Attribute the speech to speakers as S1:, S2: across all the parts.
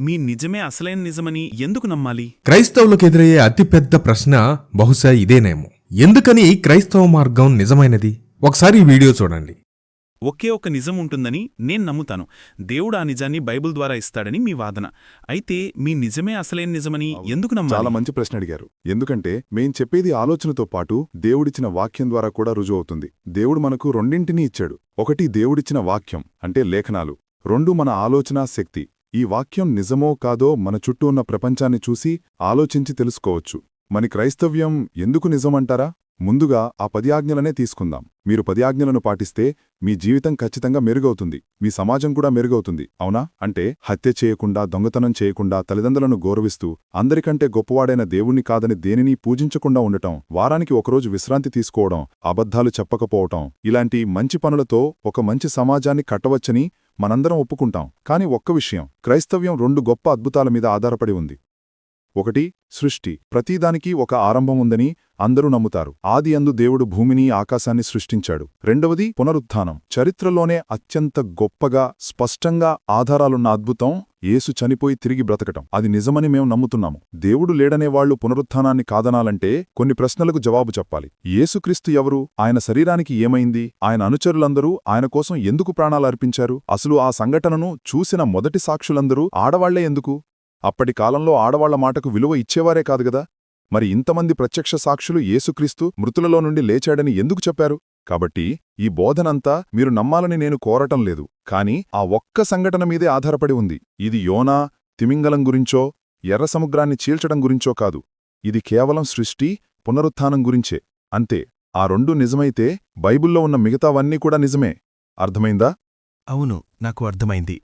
S1: మీ నిజమే అసలైన నిజమని ఎందుకు నమ్మాలి?
S2: క్రైస్తవులకు ఎదురయ్యే అతిపెద్ద ప్రశ్న బహుశా ఇదేనేమో. ఎందుకని క్రైస్తవ మార్గం నిజమైనది? ఒకసారి ఈ వీడియో చూడండి.
S1: ఒకే ఒక నిజం ఉంటుందని నేను నమ్ముతాను. దేవుడు ఆ నిజాన్ని బైబిల్ ద్వారా ఇస్తాడని మీ వాదన. అయితే మీ నిజమే అసలైన నిజమని ఎందుకు నమ్మాలి?
S3: చాలా మంచి ప్రశ్న అడిగారు. ఎందుకంటే మేం చెప్పేది ఆలోచనతో పాటు దేవుడిచ్చిన వాక్యం ద్వారా కూడా రుజువవుతుంది. దేవుడు మనకు రెండింటినీ ఇచ్చాడు. ఒకటి దేవుడిచ్చిన వాక్యం అంటే లేఖనాలు, రెండు మన ఆలోచనా శక్తి. ఈ వాక్యం నిజమో కాదో మన చుట్టూ ఉన్న ప్రపంచాన్ని చూసి ఆలోచించి తెలుసుకోవచ్చు. మన క్రైస్తవ్యం ఎందుకు నిజమంటారా? ముందుగా ఆ 10 ఆజ్ఞలనే తీసుకుందాం. మీరు 10 ఆజ్ఞలను పాటిస్తే మీ జీవితం ఖచ్చితంగా మెరుగవుతుంది, మీ సమాజం కూడా మెరుగవుతుంది. అవునా? అంటే హత్య చేయకుండా, దొంగతనం చేయకుండా, తల్లిదండ్రులను గౌరవిస్తూ, అందరికంటే గొప్పవాడైన దేవుణ్ణి కాదని దేనినీ పూజించకుండా ఉండటం, వారానికి ఒకరోజు విశ్రాంతి తీసుకోవడం, అబద్ధాలు చెప్పకపోవటం, ఇలాంటి మంచి పనులతో ఒక మంచి సమాజాన్ని కట్టవచ్చని మనందరం ఒప్పుకుంటాం. కాని ఒక్క విషయం, క్రైస్తవ్యం 2 గొప్ప అద్భుతాల మీద ఆధారపడి ఉంది. ఒకటి, సృష్టి. ప్రతిదానికి ఒక ఆరంభం ఉందని అందరూ నమ్ముతారు. ఆది యందు దేవుడు భూమిని, ఆకాశాన్ని సృష్టించాడు. రెండవది, పునరుత్థానం. చరిత్రలోనే అత్యంత గొప్పగా, స్పష్టంగా ఆధారాలున్న అద్భుతం యేసు చనిపోయి తిరిగి బ్రతకటం. అది నిజమని మేం నమ్ముతున్నాము. దేవుడు లేడనేవాళ్లు పునరుత్థానాన్ని కాదనాలంటే కొన్ని ప్రశ్నలకు జవాబు చెప్పాలి. యేసుక్రీస్తు ఎవరు? ఆయన శరీరానికి ఏమైంది? ఆయన అనుచరులందరూ ఆయన కోసం ఎందుకు ప్రాణాలర్పించారు? అసలు ఆ సంఘటనను చూసిన మొదటి సాక్షులందరూ ఆడవాళ్లే ఎందుకు? అప్పటి కాలంలో ఆడవాళ్ల మాటకు విలువ ఇచ్చేవారే కాదుగదా. మరి ఇంతమంది ప్రత్యక్ష సాక్షులు యేసుక్రీస్తు మృతులలో నుండి లేచాడని ఎందుకు చెప్పారు? కాబట్టి ఈ బోధనంతా మీరు నమ్మాలని నేను కోరటం లేదు, కాని ఆ ఒక్క సంఘటన మీదే ఆధారపడి ఉంది. ఇది యోనా, తిమింగలం గురించో, ఎర్ర సముద్రాన్ని చీల్చడం గురించో కాదు. ఇది కేవలం సృష్టి, పునరుత్థానం గురించే. అంతే. ఆ 2 నిజమైతే బైబిల్లో ఉన్న మిగతావన్నీ కూడా నిజమే. అర్థమైందా?
S4: అవును, నాకు అర్థమైంది.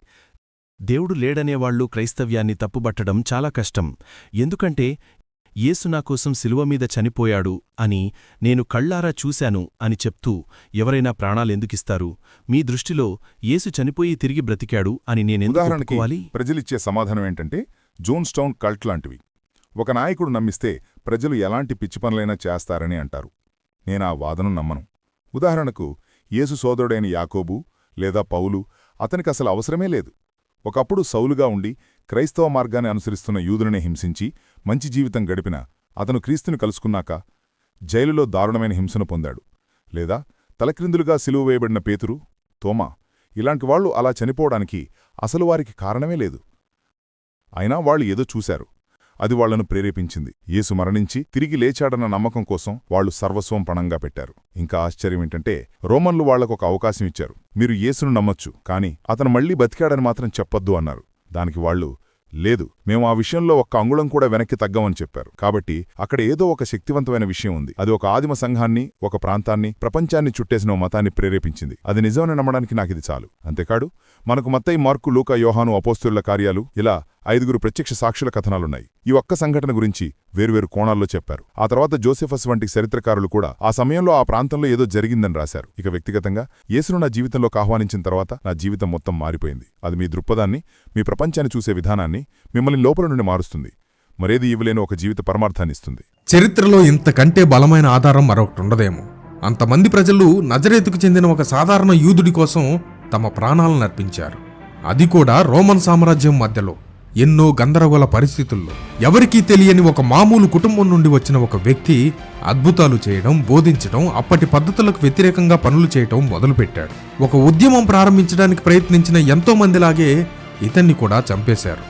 S4: దేవుడు లేడనేవాళ్లు క్రైస్తవ్యాన్ని తప్పుబట్టడం చాలా కష్టం. ఎందుకంటే యేసు నాకోసం శిలువమీద చనిపోయాడు అని నేను కళ్ళారా చూశాను అని చెప్తూ ఎవరైనా ప్రాణాలెందుకిస్తారు? మీ దృష్టిలో యేసు చనిపోయి తిరిగి బ్రతికాడు అని నేనెందుకు ఒప్పుకోవాలి?
S3: ప్రజలిచ్చే సమాధానం ఏంటంటే జోన్స్టౌన్ కల్ట్ లాంటివి. ఒక నాయకుడు నమ్మిస్తే ప్రజలు ఎలాంటి పిచ్చి పనులైనా చేస్తారని అంటారు. నేనా వాదన నమ్మను. ఉదాహరణకు, యేసు సోదరుడైన యాకోబు లేదా పౌలు, అతనికసలు అవసరమే లేదు. ఒకప్పుడు సౌలుగా ఉండి క్రైస్తవ మార్గాన్ని అనుసరిస్తున్న యూదులనే హింసించి మంచి జీవితం గడిపిన అతను క్రీస్తుని కలుసుకున్నాక జైలులో దారుణమైన హింసను పొందాడు. లేదా తలక్రిందులుగా సిలువ వేయబడిన పేతురు, తోమా ఇలాంటి వాళ్లు అలా చనిపోవడానికి అసలు వారికి కారణమే లేదు. అయినా వాళ్ళు ఏదో చూశారు, అది వాళ్లను ప్రేరేపించింది. యేసు మరణించి తిరిగి లేచాడన్న నమ్మకం కోసం వాళ్లు సర్వస్వం పణంగా పెట్టారు. ఇంకా ఆశ్చర్యమేంటంటే రోమన్లు వాళ్లకొక అవకాశం ఇచ్చారు. మీరు యేసును నమ్మొచ్చు, కాని అతను మళ్లీ బతికాడని మాత్రం చెప్పొద్దు అన్నారు. దానికి వాళ్లు, లేదు, మేము ఆ విషయంలో ఒక్క అంగుళం కూడా వెనక్కి తగ్గమని చెప్పారు. కాబట్టి అక్కడ ఏదో ఒక శక్తివంతమైన విషయం ఉంది. అది ఒక ఆదిమ సంఘాన్ని, ఒక ప్రాంతాన్ని, ప్రపంచాన్ని చుట్టేసిన ఓ మతాన్ని ప్రేరేపించింది. అది నిజమని నమ్మడానికి నాకిది చాలు. అంతేకాదు, మనకు మత్తయి, మార్కు, లూకా, యోహాను, అపోస్తలుల కార్యాలు, ఇలా 5 ప్రత్యక్ష సాక్షుల కథనాలున్నాయి. ఈ ఒక్క సంఘటన గురించి వేర్వేరు కోణాల్లో చెప్పారు. ఆ తర్వాత జోసెఫస్ వంటి చరిత్రకారులు కూడా ఆ సమయంలో ఆ ప్రాంతంలో ఏదో జరిగిందని రాశారు. ఇక వ్యక్తిగతంగా యేసును నా జీవితంలోకి ఆహ్వానించిన తర్వాత నా జీవితం మొత్తం మారిపోయింది. అది మీ దృక్పథాన్ని, మీ ప్రపంచాన్ని చూసే విధానాన్ని, మిమ్మల్ని లోపల నుండి మారుస్తుంది. మరేది ఇవ్వలేని ఒక జీవిత పరమార్థాన్నిస్తుంది.
S2: చరిత్రలో ఇంతకంటే బలమైన ఆధారం మరొకటుండదేమో. అంతమంది ప్రజలు నజరేతుకు చెందిన ఒక సాధారణ యూదుడి కోసం తమ ప్రాణాలను అర్పించారు. అది కూడా రోమన్ సామ్రాజ్యం మధ్యలో, ఎన్నో గందరగోళ పరిస్థితుల్లో. ఎవరికీ తెలియని ఒక మామూలు కుటుంబం నుండి వచ్చిన ఒక వ్యక్తి అద్భుతాలు చేయడం, బోధించడం, అప్పటి పద్ధతులకు వ్యతిరేకంగా పనులు చేయటం మొదలుపెట్టాడు. ఒక ఉద్యమం ప్రారంభించడానికి ప్రయత్నించిన ఎంతో మందిలాగే ఇతన్ని కూడా చంపేశారు.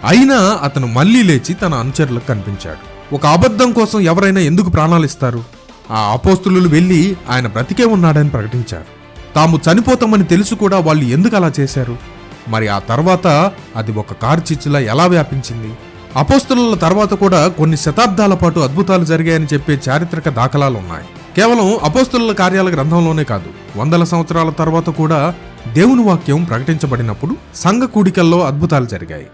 S2: అయినా అతను మళ్లీ లేచి తన అనుచరులకు కనిపించాడు. ఒక అబద్ధం కోసం ఎవరైనా ఎందుకు ప్రాణాలిస్తారు? ఆ అపోస్తులు వెళ్లి ఆయన బ్రతికే ఉన్నాడని ప్రకటించారు. తాము చనిపోతామని తెలుసు కూడా వాళ్ళు ఎందుకు అలా చేశారు? మరి ఆ తర్వాత అది ఒక కార్చిచ్చులా ఎలా వ్యాపించింది? అపోస్తలుల తర్వాత కూడా కొన్ని శతాబ్దాల పాటు అద్భుతాలు జరిగాయని చెప్పే చారిత్రక దాఖలాలున్నాయి. కేవలం అపోస్తలుల కార్యాల గ్రంథంలోనే కాదు, వందల సంవత్సరాల తర్వాత కూడా దేవుని వాక్యం ప్రకటించబడినప్పుడు సంఘ కూడికల్లో అద్భుతాలు జరిగాయి.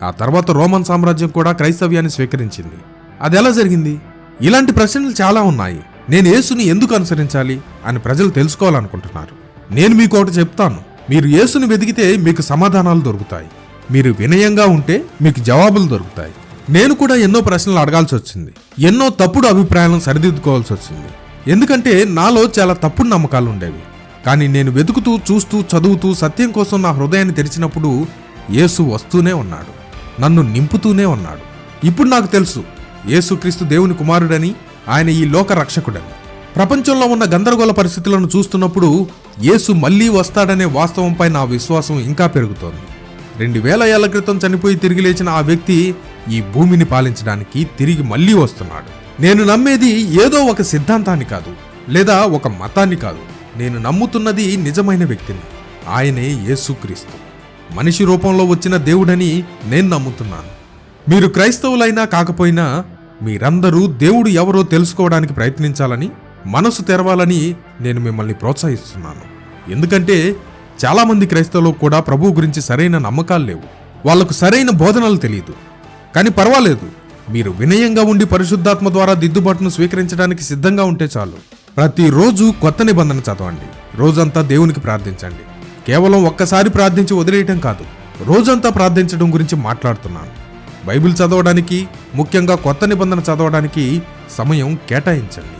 S2: ఆ తర్వాత రోమన్ సామ్రాజ్యం కూడా క్రైస్తవ్యాన్ని స్వీకరించింది. అదెలా జరిగింది? ఇలాంటి ప్రశ్నలు చాలా ఉన్నాయి. నేను యేసుని ఎందుకు అనుసరించాలి అని ప్రజలు తెలుసుకోవాలనుకుంటున్నారు. నేను మీకోటి చెప్తాను, మీరు యేసుని వెదిగితే మీకు సమాధానాలు దొరుకుతాయి. మీరు వినయంగా ఉంటే మీకు జవాబులు దొరుకుతాయి. నేను కూడా ఎన్నో ప్రశ్నలు అడగాల్సి వచ్చింది, ఎన్నో తప్పుడు అభిప్రాయాలను సరిదిద్దుకోవాల్సి వచ్చింది. ఎందుకంటే నాలో చాలా తప్పుడు నమ్మకాలు ఉండేవి. కానీ నేను వెతుకుతూ, చూస్తూ, చదువుతూ సత్యం కోసం నా హృదయాన్ని తెరిచినప్పుడు యేసు వస్తూనే ఉన్నాడు. నన్ను నింపుతూనే ఉన్నాడు. ఇప్పుడు నాకు తెలుసు యేసుక్రీస్తు దేవుని కుమారుడని, ఆయన ఈ లోక రక్షకుడని. ప్రపంచంలో ఉన్న గందరగోళ పరిస్థితులను చూస్తున్నప్పుడు యేసు మళ్లీ వస్తాడనే వాస్తవంపై నా విశ్వాసం ఇంకా పెరుగుతోంది. 2000 ఏళ్ల క్రితం చనిపోయి తిరిగి లేచిన ఆ వ్యక్తి ఈ భూమిని పాలించడానికి తిరిగి మళ్లీ వస్తున్నాడు. నేను నమ్మేది ఏదో ఒక సిద్ధాంతాన్ని కాదు, లేదా ఒక మతాన్ని కాదు. నేను నమ్ముతున్నది నిజమైన వ్యక్తిని. ఆయనే యేసుక్రీస్తు, మనిషి రూపంలో వచ్చిన దేవుడని నేను నమ్ముతున్నాను. మీరు క్రైస్తవులైనా కాకపోయినా మీరందరూ దేవుడు ఎవరో తెలుసుకోవడానికి ప్రయత్నించాలని, మనసు తెరవాలని నేను మిమ్మల్ని ప్రోత్సహిస్తున్నాను. ఎందుకంటే చాలామంది క్రైస్తవులకు కూడా ప్రభువు గురించి సరైన నమ్మకాలు లేవు. వాళ్లకు సరైన బోధనలు తెలియదు. కానీ పర్వాలేదు, మీరు వినయంగా ఉండి పరిశుద్ధాత్మ ద్వారా దిద్దుబాటును స్వీకరించడానికి సిద్ధంగా ఉంటే చాలు. ప్రతిరోజు కొత్త నిబంధన చదవండి. రోజంతా దేవునికి ప్రార్థించండి. కేవలం ఒక్కసారి ప్రార్థించి వదిలేయటం కాదు, రోజంతా ప్రార్థించడం గురించి మాట్లాడుతున్నాను. బైబిల్ చదవడానికి, ముఖ్యంగా కొత్త నిబంధన చదవడానికి సమయం కేటాయించండి.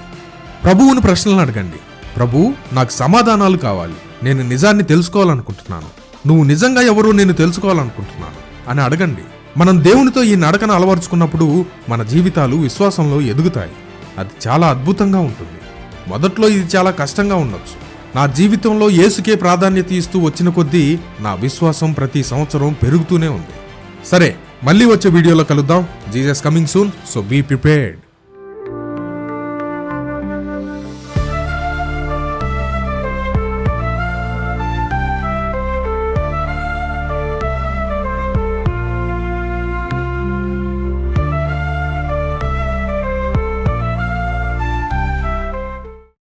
S2: ప్రభువును ప్రశ్నలు అడగండి. ప్రభు, నాకు సమాధానాలు కావాలి. నేను నిజాన్ని తెలుసుకోవాలనుకుంటున్నాను. నువ్వు నిజంగా ఎవరో నేను తెలుసుకోవాలనుకుంటున్నాను అని అడగండి. మనం దేవునితో ఈ నడకను అలవర్చుకున్నప్పుడు మన జీవితాలు విశ్వాసంలో ఎదుగుతాయి. అది చాలా అద్భుతంగా ఉంటుంది. మొదట్లో ఇది చాలా కష్టంగా ఉండొచ్చు. నా జీవితంలో యేసుకే ప్రాధాన్యత ఇస్తూ వచ్చిన కొద్దీ నా విశ్వాసం ప్రతి సంవత్సరం పెరుగుతూనే ఉంది. సరే, మళ్ళీ వచ్చే వీడియోలో కలుద్దాం. Jesus coming soon, so be prepared.